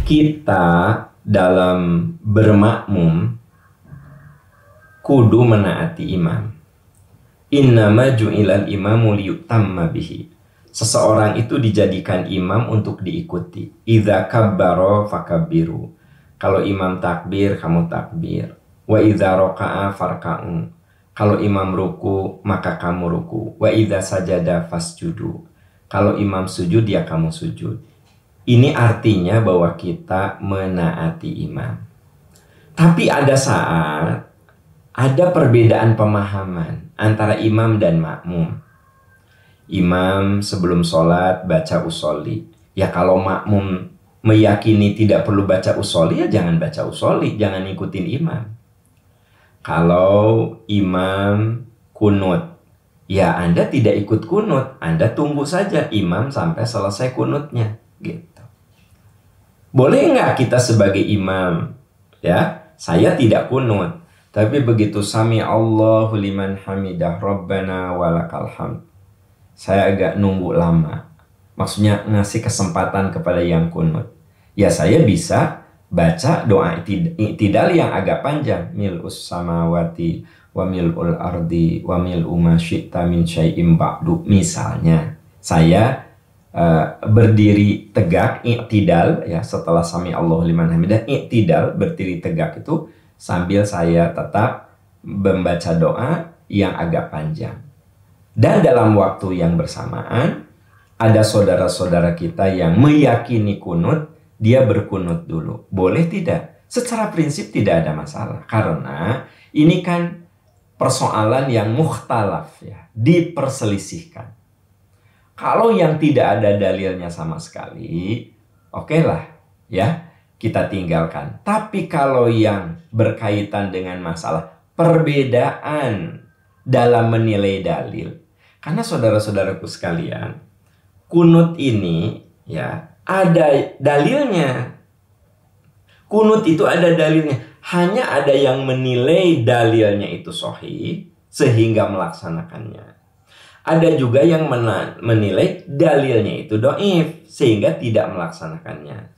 kita dalam bermakmum kudu menaati imam. Innama ju'ilal imamu liyutamma bihi. Seseorang itu dijadikan imam untuk diikuti. Idza kabbaro fakabbiru. Kalau imam takbir, kamu takbir. Wa idza raka'a farka'u. Kalau imam ruku, maka kamu ruku. Wa idza sajada fasjudu. Kalau imam sujud, ya kamu sujud. Ini artinya bahwa kita menaati imam. Tapi ada saat ada perbedaan pemahaman antara imam dan makmum. Imam sebelum sholat baca usolli. Ya kalau makmum meyakini tidak perlu baca usolli, ya jangan baca usolli, jangan ikutin imam. Kalau imam kunut, ya Anda tidak ikut kunut, Anda tunggu saja imam sampai selesai kunutnya, gitu. Boleh nggak kita sebagai imam, ya, saya tidak kunut, tapi begitu sami Allahu liman hamidah Rabbana walakal hamd, saya agak nunggu lama. Maksudnya ngasih kesempatan kepada yang kunut. Ya saya bisa baca doa i'tidal yang agak panjang. Mil'us samawati wa mil'ul ardi wa mil'u ma syi'ta min syai'im ba'du. Misalnya, saya berdiri tegak, i'tidal, ya, setelah sami Allahu liman hamidah, i'tidal, berdiri tegak itu sambil saya tetap membaca doa yang agak panjang. Dan dalam waktu yang bersamaan, ada saudara-saudara kita yang meyakini kunut, dia berkunut dulu. Boleh tidak? Secara prinsip tidak ada masalah. Karena ini kan persoalan yang mukhtalaf, ya, diperselisihkan. Kalau yang tidak ada dalilnya sama sekali, oke lah, ya, kita tinggalkan. Tapi kalau yang berkaitan dengan masalah perbedaan dalam menilai dalil, karena saudara-saudaraku sekalian, kunut ini, ya, ada dalilnya. Kunut itu ada dalilnya. Hanya ada yang menilai dalilnya itu sahih sehingga melaksanakannya. Ada juga yang menilai dalilnya itu dhaif sehingga tidak melaksanakannya.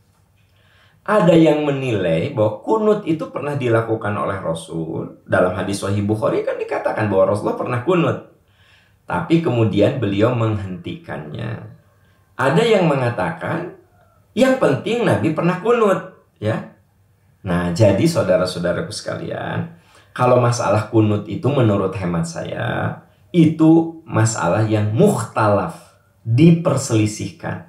Ada yang menilai bahwa kunut itu pernah dilakukan oleh Rasul. Dalam hadis Sahih Bukhari kan dikatakan bahwa Rasulullah pernah kunut, tapi kemudian beliau menghentikannya. Ada yang mengatakan yang penting Nabi pernah kunut, ya. Nah, jadi saudara-saudaraku sekalian, kalau masalah kunut itu menurut hemat saya itu masalah yang mukhtalaf, diperselisihkan.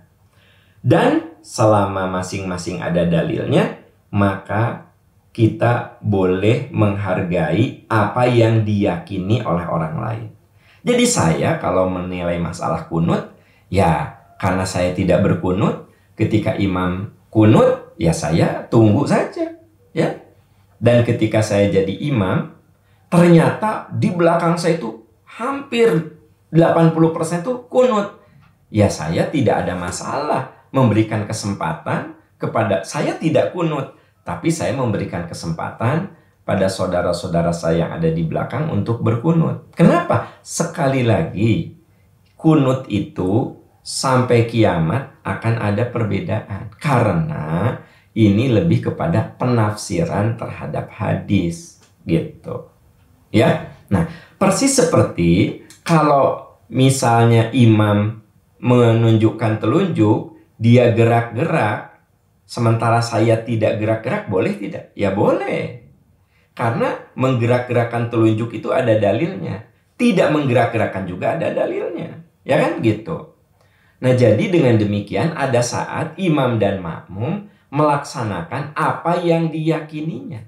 Dan selama masing-masing ada dalilnya, maka kita boleh menghargai apa yang diyakini oleh orang lain. Jadi saya kalau menilai masalah kunut, ya karena saya tidak berkunut, ketika imam kunut, ya saya tunggu saja, ya. Dan ketika saya jadi imam, ternyata di belakang saya itu hampir 80% tuh kunut. Ya saya tidak ada masalah memberikan kesempatan kepada, saya tidak kunut, tapi saya memberikan kesempatan pada saudara-saudara saya yang ada di belakang untuk berkunut. Kenapa? Sekali lagi, kunut itu sampai kiamat akan ada perbedaan. Karena ini lebih kepada penafsiran terhadap hadis, gitu. Ya, nah persis seperti kalau misalnya imam menunjukkan telunjuk, dia gerak-gerak, sementara saya tidak gerak-gerak, boleh tidak? Ya boleh. Karena menggerak-gerakkan telunjuk itu ada dalilnya. Tidak menggerak-gerakkan juga ada dalilnya. Ya kan gitu. Nah jadi dengan demikian ada saat imam dan makmum melaksanakan apa yang diyakininya.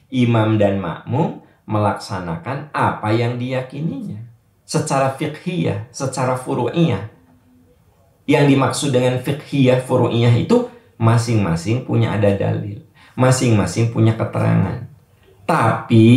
Imam dan makmum melaksanakan apa yang diyakininya. Secara fiqhiyah, secara furu'iyah. Yang dimaksud dengan fiqhiyah, furu'iyah itu masing-masing punya ada dalil. Masing-masing punya keterangan. Tapi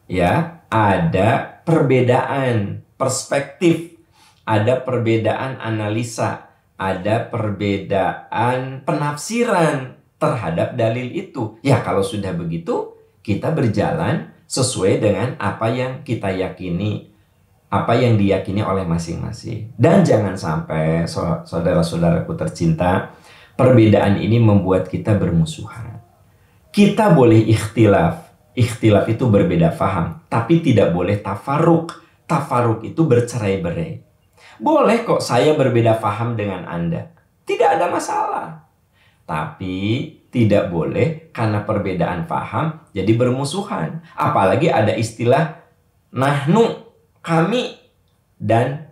ya ada perbedaan perspektif. Ada perbedaan analisa. Ada perbedaan penafsiran terhadap dalil itu. Ya kalau sudah begitu, kita berjalan sesuai dengan apa yang kita yakini, apa yang diyakini oleh masing-masing. Dan jangan sampai saudara-saudaraku tercinta, perbedaan ini membuat kita bermusuhan. Kita boleh ikhtilaf. Ikhtilaf itu berbeda faham, tapi tidak boleh tafaruk. Tafaruk itu bercerai-berai. Boleh kok saya berbeda faham dengan Anda. Tidak ada masalah. Tapi tidak boleh karena perbedaan faham jadi bermusuhan. Apalagi ada istilah nahnu, kami, dan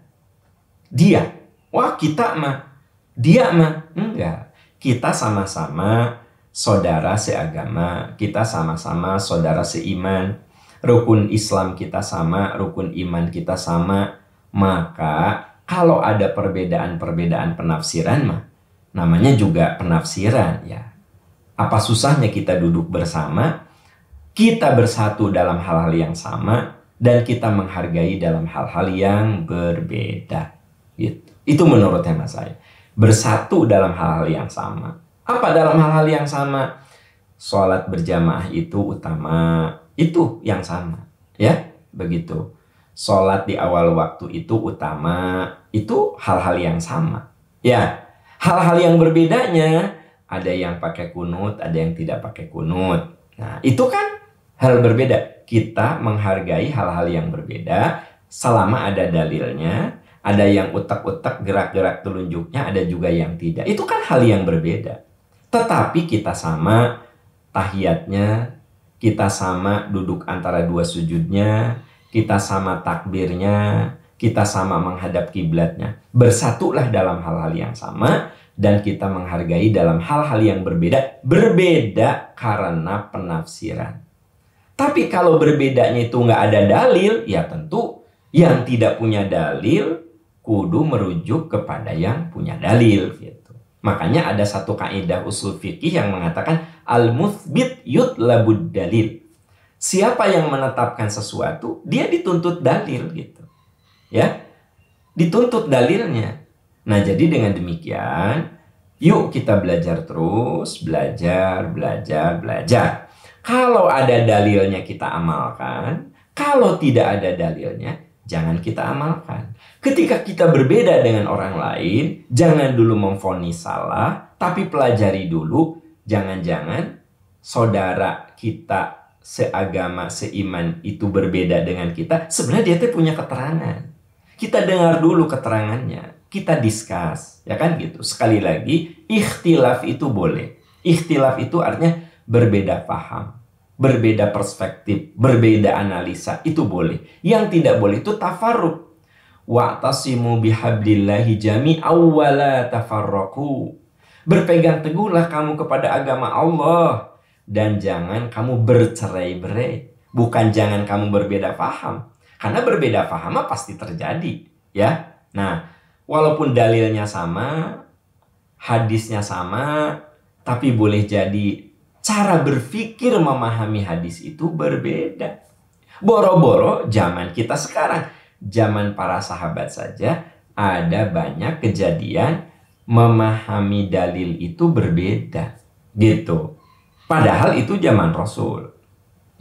dia. Wah, kita mah, dia mah. Enggak. Kita sama-sama saudara seagama. Kita sama-sama saudara seiman. Rukun Islam kita sama, rukun iman kita sama. Maka kalau ada perbedaan-perbedaan penafsiran mah, namanya juga penafsiran ya. Apa susahnya kita duduk bersama, kita bersatu dalam hal-hal yang sama, dan kita menghargai dalam hal-hal yang berbeda. Gitu. Itu menurut hemat saya. Bersatu dalam hal-hal yang sama. Apa dalam hal-hal yang sama? Sholat berjamaah itu utama. Itu yang sama. Ya, begitu. Sholat di awal waktu itu utama. Itu hal-hal yang sama. Ya. Hal-hal yang berbedanya, ada yang pakai kunut, ada yang tidak pakai kunut. Nah, itu kan hal berbeda. Kita menghargai hal-hal yang berbeda selama ada dalilnya. Ada yang utak-utak gerak-gerak telunjuknya, ada juga yang tidak. Itu kan hal yang berbeda. Tetapi kita sama tahiyatnya, kita sama duduk antara dua sujudnya, kita sama takbirnya, kita sama menghadap kiblatnya. Bersatulah dalam hal-hal yang sama dan kita menghargai dalam hal-hal yang berbeda. Berbeda karena penafsiran. Tapi kalau berbedanya itu nggak ada dalil, ya tentu yang tidak punya dalil kudu merujuk kepada yang punya dalil gitu. Makanya ada satu kaidah usul fikih yang mengatakan al-muthbit yutlabud dalil. Siapa yang menetapkan sesuatu, dia dituntut dalil gitu. Ya, dituntut dalilnya. Nah, jadi dengan demikian, yuk kita belajar terus, belajar. Kalau ada dalilnya kita amalkan, kalau tidak ada dalilnya, jangan kita amalkan. Ketika kita berbeda dengan orang lain, jangan dulu memvonis salah, tapi pelajari dulu, jangan-jangan saudara kita seagama, seiman itu berbeda dengan kita, sebenarnya dia punya keterangan. Kita dengar dulu keterangannya, kita discuss, ya kan gitu. Sekali lagi, ikhtilaf itu boleh. Ikhtilaf itu artinya berbeda paham, berbeda perspektif, berbeda analisa, itu boleh. Yang tidak boleh itu tafarruq. Wa'tasimu bihablillahi jami'aw wa la tafarraqu. Berpegang teguhlah kamu kepada agama Allah dan jangan kamu bercerai-berai. Bukan jangan kamu berbeda paham. Karena berbeda paham pasti terjadi, ya. Nah, walaupun dalilnya sama, hadisnya sama, tapi boleh jadi cara berpikir memahami hadis itu berbeda. Boro-boro zaman kita sekarang, zaman para sahabat saja ada banyak kejadian memahami dalil itu berbeda, gitu. Padahal itu zaman Rasul,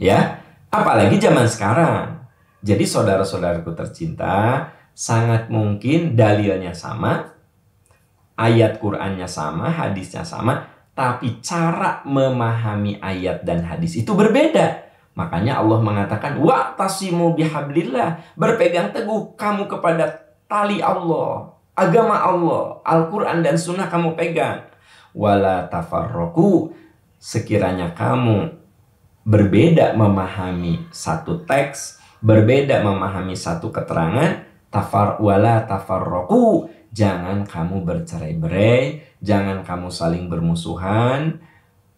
ya. Apalagi zaman sekarang. Jadi saudara-saudaraku tercinta, sangat mungkin dalilnya sama, ayat Qur'annya sama, hadisnya sama, tapi cara memahami ayat dan hadis itu berbeda. Makanya Allah mengatakan, wa'tasimu bihablillah, berpegang teguh kamu kepada tali Allah, agama Allah, Al-Quran dan Sunnah kamu pegang. Wala tafarraqu, sekiranya kamu berbeda memahami satu teks, berbeda memahami satu keterangan, wala tafarraqu, jangan kamu bercerai-berai, jangan kamu saling bermusuhan.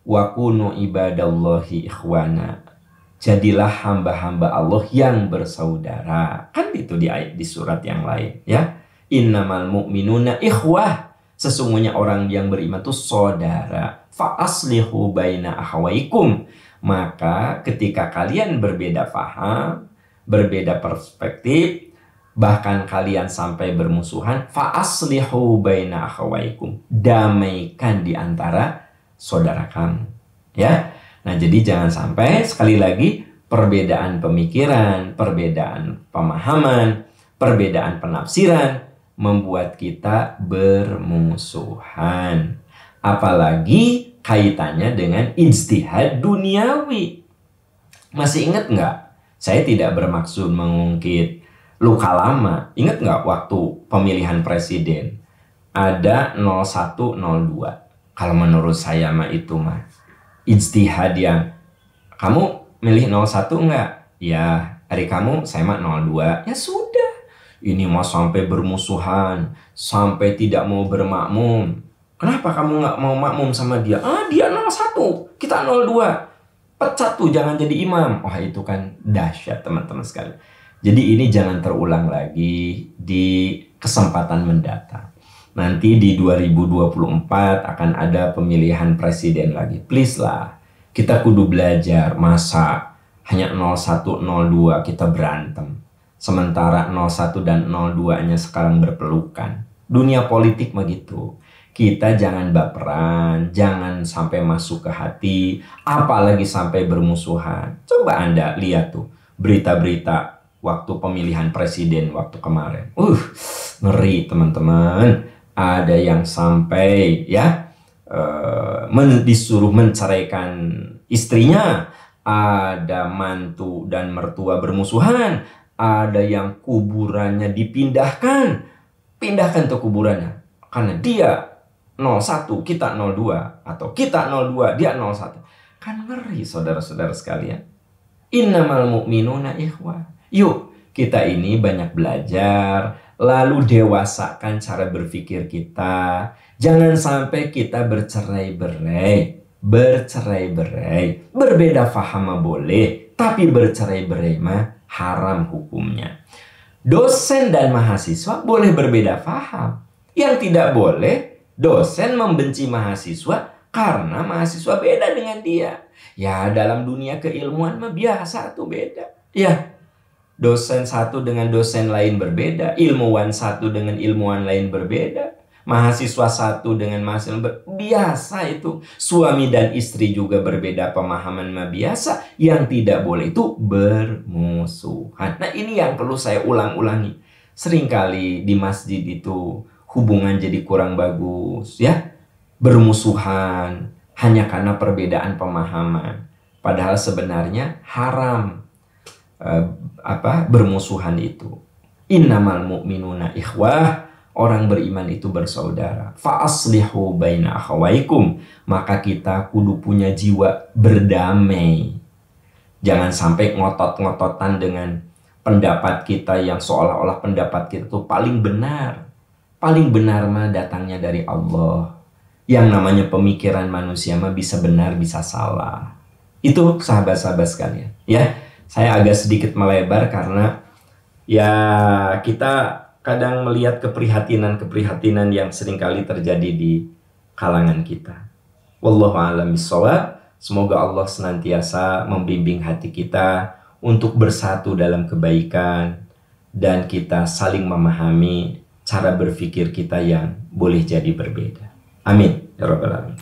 Wa kunu ibadallahi ikhwana, jadilah hamba-hamba Allah yang bersaudara. Kan itu di ayat di surat yang lain, ya. Innamal mu'minuna ikhwah, sesungguhnya orang yang beriman itu saudara. Fa aslihu baina akhawaikum, maka ketika kalian berbeda paham, berbeda perspektif, bahkan kalian sampai bermusuhan, fa aslihu baina akhawaikum, damaikan di antara saudara kamu, ya. Nah, jadi jangan sampai, sekali lagi, perbedaan pemikiran, perbedaan pemahaman, perbedaan penafsiran membuat kita bermusuhan. Apalagi kaitannya dengan ijtihad duniawi. Masih ingat nggak? Saya tidak bermaksud mengungkit luka lama. Ingat nggak waktu pemilihan presiden? Ada 01, 02. Kalau menurut saya mah itu mah ijtihad yang kamu milih 01 nggak? Ya, hari kamu saya mah 02. Ya sudah. Ini mau sampai bermusuhan, sampai tidak mau bermakmum. Kenapa kamu nggak mau makmum sama dia? Ah, dia 01, kita 02. Pecat tuh, jangan jadi imam. Wah, itu kan dahsyat teman-teman sekalian. Jadi ini jangan terulang lagi di kesempatan mendatang. Nanti di 2024 akan ada pemilihan presiden lagi. Please lah, kita kudu belajar. Masa hanya 01, 02 kita berantem. Sementara 01 dan 02-nya sekarang berpelukan. Dunia politik begitu. Kita jangan baperan, jangan sampai masuk ke hati, apalagi sampai bermusuhan. Coba Anda lihat tuh berita-berita waktu pemilihan presiden waktu kemarin. Ngeri teman-teman. Ada yang sampai ya disuruh menceraikan istrinya. Ada mantu dan mertua bermusuhan. Ada yang kuburannya dipindahkan. Pindahkan tuh kuburannya. Karena dia 01, kita 02. Atau kita 02, dia 01. Kan ngeri saudara-saudara sekalian. Innamal mu'minuna ikhwah. Yuk, kita ini banyak belajar. Lalu dewasakan cara berpikir kita. Jangan sampai kita bercerai-berai. Bercerai-berai. Berbeda faham mah boleh. Tapi bercerai-berai mah haram hukumnya. Dosen dan mahasiswa boleh berbeda faham. Yang tidak boleh, dosen membenci mahasiswa karena mahasiswa beda dengan dia. Ya, dalam dunia keilmuan mah biasa tuh beda. Ya, dosen satu dengan dosen lain berbeda. Ilmuwan satu dengan ilmuwan lain berbeda. Mahasiswa satu dengan mahasiswa biasa itu. Suami dan istri juga berbeda pemahaman mah biasa. Yang tidak boleh itu bermusuhan. Nah, ini yang perlu saya ulang-ulangi. Seringkali di masjid itu hubungan jadi kurang bagus, ya. Bermusuhan hanya karena perbedaan pemahaman. Padahal sebenarnya haram bermusuhan itu. Innamal mu'minuna ikhwah. Orang beriman itu bersaudara. Fa aslihu baina akhawaikum. Maka kita kudu punya jiwa berdamai. Jangan sampai ngotot-ngototan dengan pendapat kita yang seolah-olah pendapat kita itu paling benar. Paling benar mah datangnya dari Allah. Yang namanya pemikiran manusia mah bisa benar, bisa salah. Itu sahabat-sahabat sekalian. Ya, saya agak sedikit melebar karena ya kita kadang melihat keprihatinan-keprihatinan yang seringkali terjadi di kalangan kita. Wallahu a'lam bishawab. Semoga Allah senantiasa membimbing hati kita untuk bersatu dalam kebaikan dan kita saling memahami cara berpikir kita yang boleh jadi berbeda. Amin ya rabbal alamin.